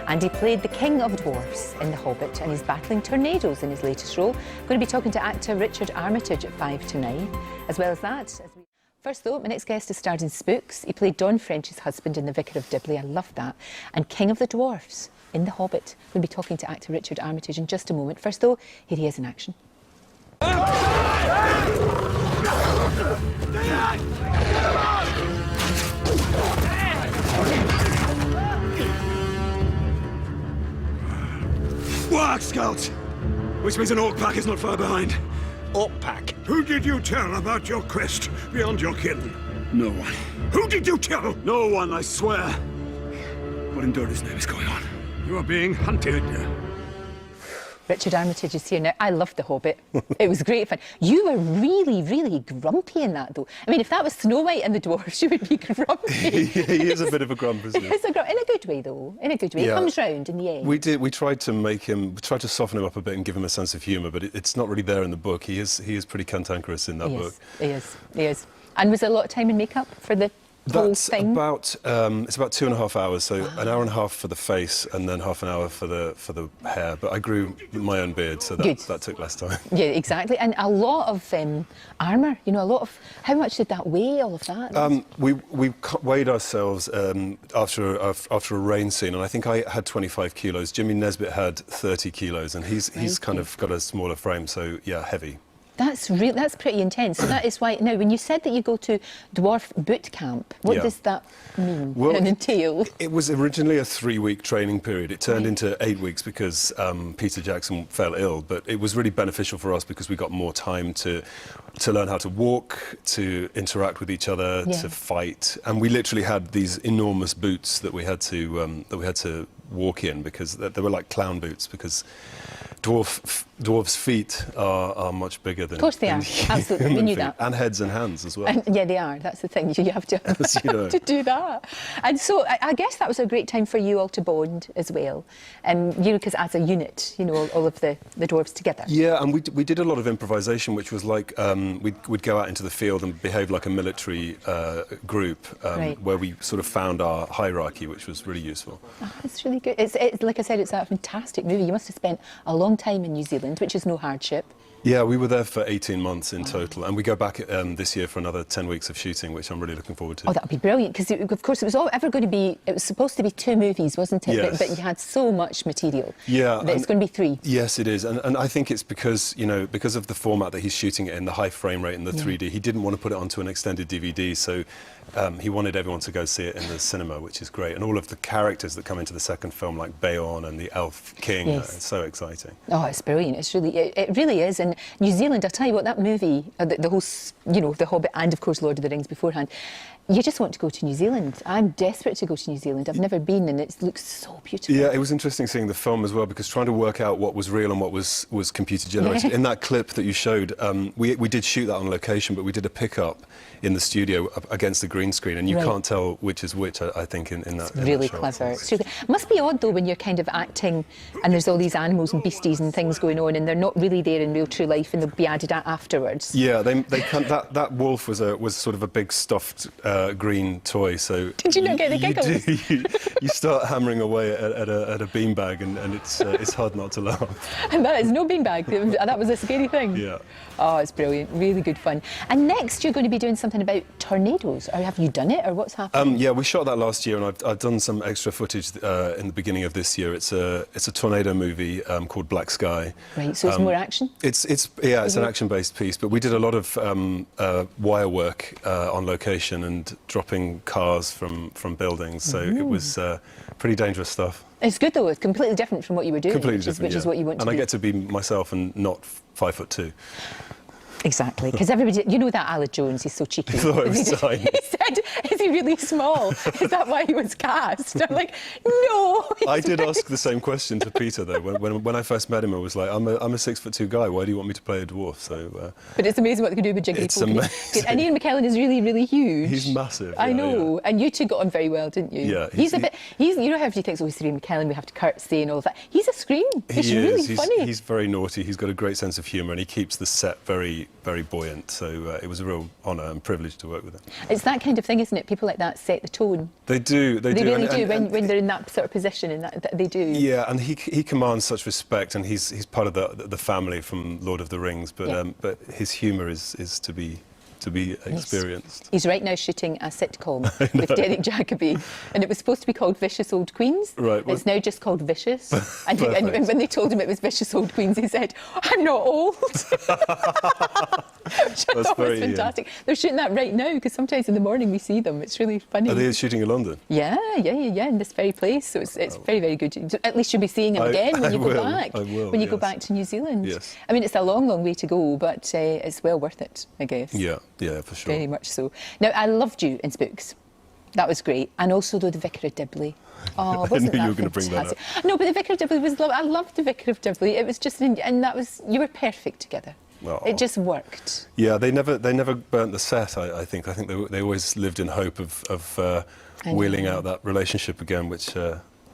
And he played the king of dwarfs in The Hobbit, and he's battling tornadoes in his latest role. Going to be talking to actor Richard Armitage at 5 to 9, as well as that. First though, my next guest has starred in Spooks. He played Don French's husband in The Vicar of Dibley, I love that. And King of the Dwarfs in The Hobbit. We'll be talking to actor Richard Armitage in just a moment. First though, here he is in action. Work, Scouts! Which means an orc pack is not far behind. Orc pack? Who did you tell about your quest beyond your kin? No one. Who did you tell? No one, I swear. What in Dory's name is going on? You are being hunted. Richard Armitage is here now. I loved The Hobbit. It was great fun. You were really, really grumpy in that, though. I mean, if that was Snow White and the dwarfs, you would be grumpy. He is a bit of a grump, isn't he? In a good way, though. In a good way. Yeah. He comes round in the end. We tried to soften him up a bit and give him a sense of humour, but it's not really there in the book. He is pretty cantankerous in that book. He is. And was there a lot of time in makeup for the whole thing? About it's about 2.5 hours, so an hour and a half for the face and then half an hour for the hair. But I grew my own beard, so that took less time. Yeah, exactly. And a lot of armour. You know, a lot of. How much did that weigh? All of that. We weighed ourselves after a rain scene, and I think I had 25 kilos. Jimmy Nesbitt had 30 kilos, and he's kind of got a smaller frame, so yeah, heavy. That's pretty intense. So that is why, now, when you said that you go to dwarf boot camp, what does that mean and entail? It was originally a 3-week training period. It turned into 8 weeks because Peter Jackson fell ill, but it was really beneficial for us because we got more time to learn how to walk, to interact with each other, to fight, and we literally had these enormous boots that we had to walk in because they were like clown boots because dwarves' feet are much bigger than. Of course they are. Absolutely, we knew that. And heads and hands as well. And, yeah, they are. That's the thing. You have to to do that. And so I guess that was a great time for you all to bond as well. You know, because as a unit, you know, all of the dwarves together. Yeah, and we did a lot of improvisation, which was like we'd go out into the field and behave like a military group, where we sort of found our hierarchy, which was really useful. Oh, it's really good. It's like I said, it's a fantastic movie. You must have spent a long time in New Zealand, which is no hardship. Yeah, we were there for 18 months in total, and we go back this year for another 10 weeks of shooting, which I'm really looking forward to. Oh, that would be brilliant, because of course it was supposed to be 2 movies, wasn't it? Yes. But you had so much material. Yeah. That it's going to be 3. Yes, it is, and I think it's because, you know, because of the format that he's shooting it in, the high frame rate and the 3D, he didn't want to put it onto an extended DVD, so he wanted everyone to go see it in the cinema, which is great. And all of the characters that come into the second film, like Beorn and the Elf King, it's so exciting. Oh, it's brilliant. It really is. And New Zealand, I'll tell you what, that movie, the whole, you know, The Hobbit and, of course, Lord of the Rings beforehand, you just want to go to New Zealand. I'm desperate to go to New Zealand. I've never been, and it looks so beautiful. Yeah, it was interesting seeing the film as well, because trying to work out what was real and what was computer generated. In that clip that you showed, we did shoot that on location, but we did a pickup in the studio against the green screen, and you can't tell which is which, I think, in that. It's really clever. It must be odd, though, when you're kind of acting and there's all these animals and beasties and things going on, and they're not really there in real true life, and they'll be added at afterwards. Yeah, they can't. That wolf was sort of a big stuffed green toy. So did you not get the giggles? You start hammering away at a beanbag, and it's hard not to laugh. And that is no beanbag. That was a scary thing. Yeah. Oh, it's brilliant. Really good fun. And next, you're going to be doing something about tornadoes. Or have you done it, or what's happening? Yeah, we shot that last year, and I've done some extra footage in the beginning of this year. It's a tornado movie called Black Sky. Right. So it's more action. It's an action-based piece, but we did a lot of wire work on location and dropping cars from buildings. So it was pretty dangerous stuff. It's good though. It's completely different from what you were doing. Completely different, which is what you want to do. And I get to be myself and not 5'2". Exactly, because everybody, you know that Aled Jones, he's so cheeky. He thought it was tiny. He said, is he really small? Is that why he was cast? I'm like, no. I did ask the same question to Peter, though. When I first met him, I was like, I'm a 6'2" guy, why do you want me to play a dwarf? So, but it's amazing what they can do with Jiggly It's amazing. And Ian McKellen is really, really huge. He's massive. I know. Yeah. And you two got on very well, didn't you? Yeah. He's you know how everybody thinks, oh, he's Ian McKellen, we have to curtsy and all of that. He's a scream. He's really funny. He's very naughty. He's got a great sense of humour, and he keeps the set very, very buoyant. So it was a real honour and privilege to work with him. It's that kind of thing, isn't it? People like that set the tone. They do. They really do when they're in that sort of position. attention, and that they do. Yeah, and he commands such respect, and he's part of the family from Lord of the Rings. But Yeah. but his humour is to be experienced. He's right now shooting a sitcom with Derek Jacobi, and it was supposed to be called Vicious Old Queens. Right. It's now just called Vicious. And when they told him it was Vicious Old Queens, he said, "I'm not old." Which I thought was fantastic. They're shooting that right now, because sometimes in the morning we see them. It's really funny. Are they shooting in London? Yeah, in this very place. So it's very, very good. At least you'll be seeing him again when you go back. I will, when you go yes. back to New Zealand. Yes. I mean, it's a long, long way to go, but it's well worth it, I guess. Yeah, for sure. Very much so. Now, I loved you in Spooks. That was great. And also, though, the Vicar of Dibley. Oh, wasn't knew that you were going to bring that up. No, but the Vicar of Dibley was I loved the Vicar of Dibley. It was just, and that was, you were perfect together. Oh. It just worked. Yeah, they never burnt the set. I think they always lived in hope of wheeling out that relationship again, which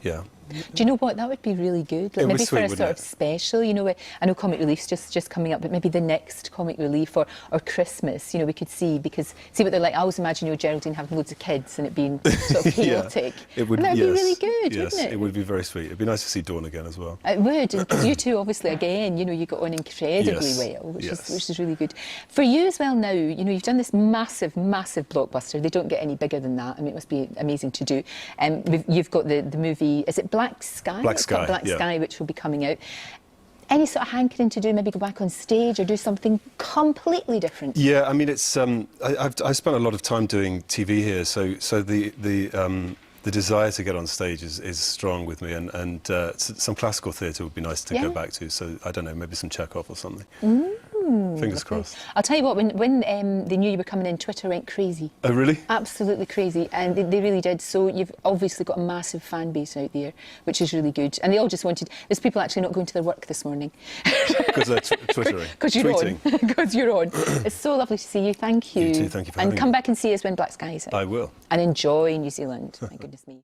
yeah. Do you know what? That would be really good. Like It would maybe be sweet, for a sort wouldn't of it? special, you know. I know Comic Relief's just coming up, but maybe the next Comic Relief or Christmas, you know, we could see what they're like. I always imagine, you know, Geraldine having loads of kids and it being sort of chaotic. Yeah, it would. And that would Yes, be really good, yes, wouldn't it? It would be very sweet. It'd be nice to see Dawn again as well. It would, because you two obviously, again, you know, you got on incredibly Yes, well, which yes. is really good. For you as well now, you know, you've done this massive, massive blockbuster. They don't get any bigger than that. I mean, it must be amazing to do. You've got the movie, is it Black Sky? Black It's called Sky, Black yeah. Sky, which will be coming out. Any sort of hankering to do, maybe go back on stage or do something completely different? Yeah, I mean, it's I've spent a lot of time doing TV here, so the desire to get on stage is strong with me, and some classical theatre would be nice to Yeah. go back to. So I don't know, maybe some Chekhov or something. Fingers crossed. I'll tell you what, when they knew you were coming in, Twitter went crazy. Oh, really? Absolutely crazy, and they really did. So you've obviously got a massive fan base out there, which is really good. And they all just wanted, there's people actually not going to their work this morning. Because they're twittering. Because you're Tweeting. on. Because you're on. It's so lovely to see you. Thank you. You too, thank you for and having come me. back and see us when Black Sky is out. I will. And enjoy New Zealand. My goodness me.